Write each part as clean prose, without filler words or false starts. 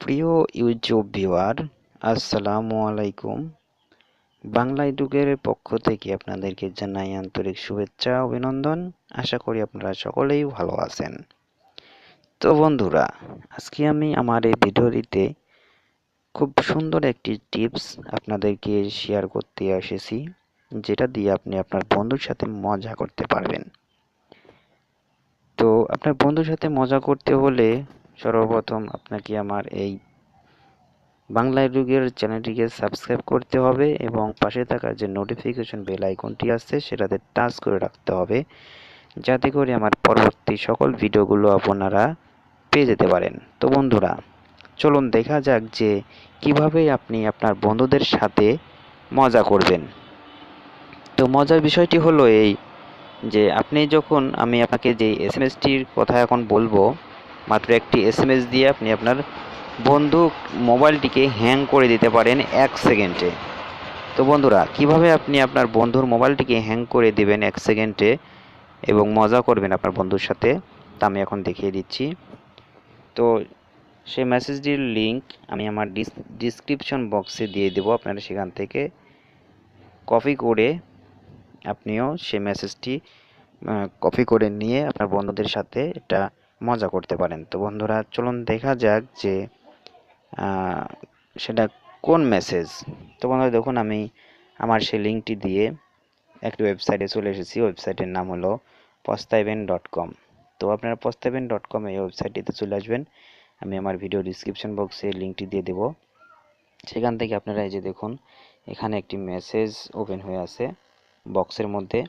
প্রিয় YouTube viewer, আসসালামু আলাইকুম। বাংলা এডুকের পক্ষ থেকে আপনাদেরকে জানাই আন্তরিক শুভেচ্ছা অভিনন্দন। আশা করি আপনারা সকলেই ভালো আছেন। তো বন্ধুরা, আজকে আমি আমার এই ভিডিওটিতে খুব সুন্দর একটি টিপস আপনাদেরকে শেয়ার করতে এসেছি, যেটা দিয়ে আপনি আপনার বন্ধুর সাথে মজা করতে পারবেন। তো আপনার বন্ধুর সাথে মজা করতে হলে সর্বপ্রথম আপনাকে আমার এই বাংলা এডুকের চ্যানেলটিকে সাবস্ক্রাইব করতে হবে এবং পাশে থাকা যে নোটিফিকেশন বেল আইকনটি আছে সেটাতে টাচ করে রাখতে হবে, যাতে করে আমার পরবর্তী সকল ভিডিওগুলো আপনারা পেয়ে যেতে পারেন। তো বন্ধুরা, চলুন দেখা যাক যে কিভাবে আপনি আপনার বন্ধুদের সাথে মজা করবেন। তো মজার বিষয়টি হলো এই যে আমি আপনাকে যে এসএমএসটির কথা এখন বলবো, মাত্র একটি এসএমএস দিয়ে আপনি আপনার বন্ধু মোবাইলটিকে হ্যাং করে দিতে পারেন 1 সেকেন্ডে। তো বন্ধুরা, কিভাবে আপনি আপনার বন্ধুর মোবাইলটিকে হ্যাং করে দিবেন 1 সেকেন্ডে এবং মজা করবেন আপনার বন্ধুর সাথে, তা আমি এখন দেখিয়ে দিচ্ছি। তো সেই মেসেজটির লিঙ্ক আমি আমার ডিসক্রিপশন বক্সে দিয়ে দেবো। আপনারা সেখান থেকে কপি করে আপনিও সেই মেসেজটি কপি করে নিয়ে আপনার বন্ধুদের সাথে এটা মজা করতে পারেন। তো বন্ধুরা, চলুন দেখা যাক যে সেটা কোন মেসেজ। তো বন্ধুরা দেখুন, আমি আমার সেই লিঙ্কটি দিয়ে একটি ওয়েবসাইটে চলে এসেছি। ওয়েবসাইটের নাম হলো পস্তাইবেন.com। তো আপনারা পস্তাইবেন.com এই ওয়েবসাইটটিতে চলে আসবেন। আমি আমার ভিডিও ডিসক্রিপশন বক্সে লিঙ্কটি দিয়ে দেব। সেখান থেকে আপনারা এই যে দেখুন, এখানে একটি মেসেজ ওপেন হয়ে আছে বক্সের মধ্যে।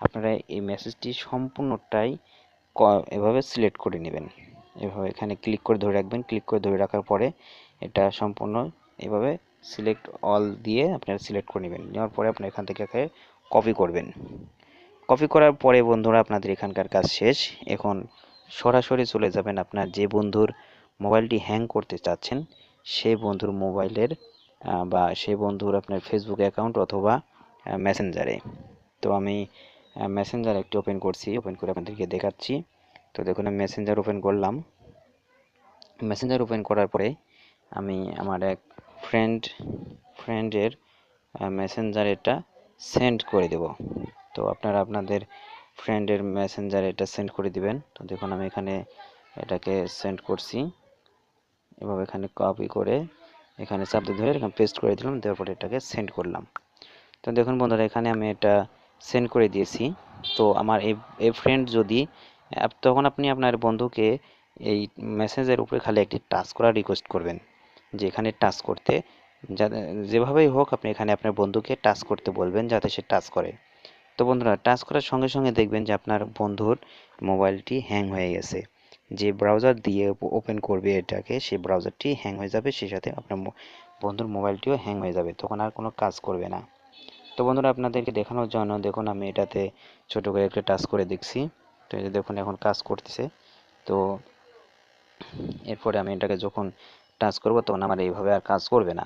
আপনারা এই মেসেজটি সম্পূর্ণটাই এভাবে সিলেক্ট করে নেবেন। এভাবে এখানে ক্লিক করে ধরে রাখবেন। ক্লিক করে ধরে রাখার পরে এটা সম্পূর্ণ এভাবে সিলেক্ট অল দিয়ে আপনারা সিলেক্ট করে নেবেন। নেওয়ার পরে আপনারা এখান থেকে কপি করবেন। কপি করার পরে বন্ধুরা, আপনাদের এখানকার কাজ শেষ। এখন সরাসরি চলে যাবেন আপনার যে বন্ধুর মোবাইলটি হ্যাং করতে চাচ্ছেন সেই বন্ধুর মোবাইলের বা সেই বন্ধুর আপনার ফেসবুক অ্যাকাউন্ট অথবা মেসেঞ্জারে। তো আমি মেসেঞ্জার একটি ওপেন করছি, ওপেন করে আপনাদেরকে দেখাচ্ছি। তো দেখুন, আমি মেসেঞ্জার ওপেন করলাম। মেসেঞ্জার ওপেন করার পরে আমি আমার এক ফ্রেন্ডের মেসেঞ্জারে এটা সেন্ড করে দেব। তো আপনারা আপনাদের ফ্রেন্ডের মেসেঞ্জারে এটা সেন্ড করে দিবেন। তো দেখুন, আমি এখানে এটাকে সেন্ড করছি। এভাবে এখানে কপি করে এখানে চাপ দিয়ে ধরে এখানে পেস্ট করে দিলাম, দেওয়ার পরে এটাকে সেন্ড করলাম। তো দেখুন বন্ধুরা, এখানে আমি এটা সেন্ড করে দিয়েছি। তো আমার এই ফ্রেন্ড যদি তখন আপনি আপনার বন্ধুকে এই মেসেজের উপরে খালি একটি টাচ করার রিকোয়েস্ট করবেন, যে এখানে টাচ করতে, যাতে যেভাবেই হোক আপনি এখানে আপনার বন্ধুকে টাচ করতে বলবেন যাতে সে টাচ করে। তো বন্ধুরা, টাচ করার সঙ্গে সঙ্গে দেখবেন যে আপনার বন্ধুর মোবাইলটি হ্যাং হয়ে গেছে। যে ব্রাউজার দিয়ে ওপেন করবে এটাকে, সেই ব্রাউজারটি হ্যাং হয়ে যাবে, সেই সাথে আপনার বন্ধুর মোবাইলটিও হ্যাং হয়ে যাবে, তখন আর কোনো কাজ করবে না। তো বন্ধুরা, আপনাদেরকে দেখানোর জন্য দেখুন, আমি এটাতে ছোট করে একটা টাচ করে দেখছি। তো এই যে দেখুন, এখন কাজ করতেছে। তো এরপরে আমি এটাকে যখন টাচ করব তখন আমার এইভাবে আর কাজ করবে না।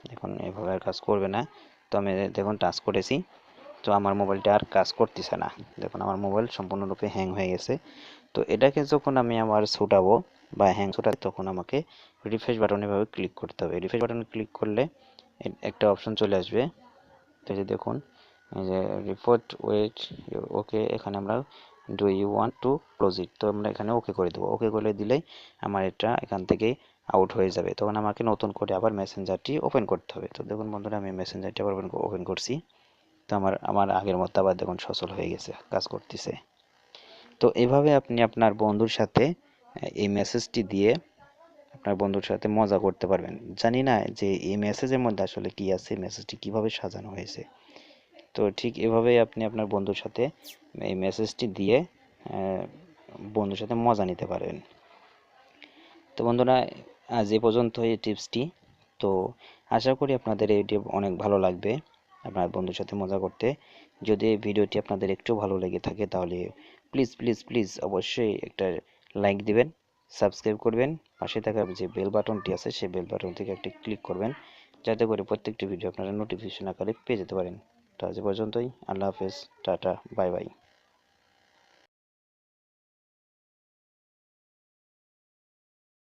দেখুন, এইভাবে আর কাজ করবে না। তো আমি দেখুন টাচ করেছি, তো আমার মোবাইলটা আর কাজ করতেছে না। দেখুন, আমার মোবাইল সম্পূর্ণরূপে হ্যাং হয়ে গেছে। তো এটাকে যখন আমি আবার ছুটাবো বা হ্যাং ছুটাতে, তখন আমাকে রিফ্রেশ বাটনে এভাবে ক্লিক করতে হবে। রিফ্রেশ বাটনে ক্লিক করলে একটা অপশন চলে আসবে। তো এই যে দেখুন, এই যে রিপোর্ট ওয়েট ওকে, এখানে আমরা do you want to close it, তো আমরা এখানে ওকে করে দেবো। ওকে করে দিলেই আমার এটা এখান থেকে আউট হয়ে যাবে। তখন আমাকে নতুন করে আবার মেসেঞ্জারটি ওপেন করতে হবে। তো দেখুন বন্ধুরা, আমি মেসেঞ্জারটি আবার ওপেন করছি। তো আমার আগের মতো আবার দেখুন সচল হয়ে গেছে, কাজ করতেছে। তো এভাবে আপনি আপনার বন্ধুর সাথে এই মেসেজটি দিয়ে আপনার বন্ধুর সাথে মজা করতে পারবেন। জানি না যে এই মেসেজের মধ্যে আসলে কি আছে, মেসেজটি কিভাবে সাজানো হয়েছে। তো ঠিক এভাবেই আপনি আপনার বন্ধুর সাথে এই মেসেজটি দিয়ে বন্ধুর সাথে মজা নিতে পারবেন। তো বন্ধুরা, আজ এ পর্যন্ত এই টিপসটি। তো আশা করি আপনাদের এটি অনেক ভালো লাগবে আপনার বন্ধুর সাথে মজা করতে। যদি এই ভিডিওটি আপনাদের একটু ভালো লেগে থাকে তাহলে প্লিজ প্লিজ প্লিজ অবশ্যই একটা লাইক দিবেন, সাবস্ক্রাইব করবেন, পাশে থাকা যে বেল বাটনটি আছে সেই বেল বাটন থেকে একটি ক্লিক করবেন, যাতে করে প্রত্যেকটি ভিডিও আপনারা নোটিফিকেশন আকারে পেয়ে যেতে পারেন। তো আজ পর্যন্তই। আল্লাহ হাফেজ, টাটা, বাই বাই।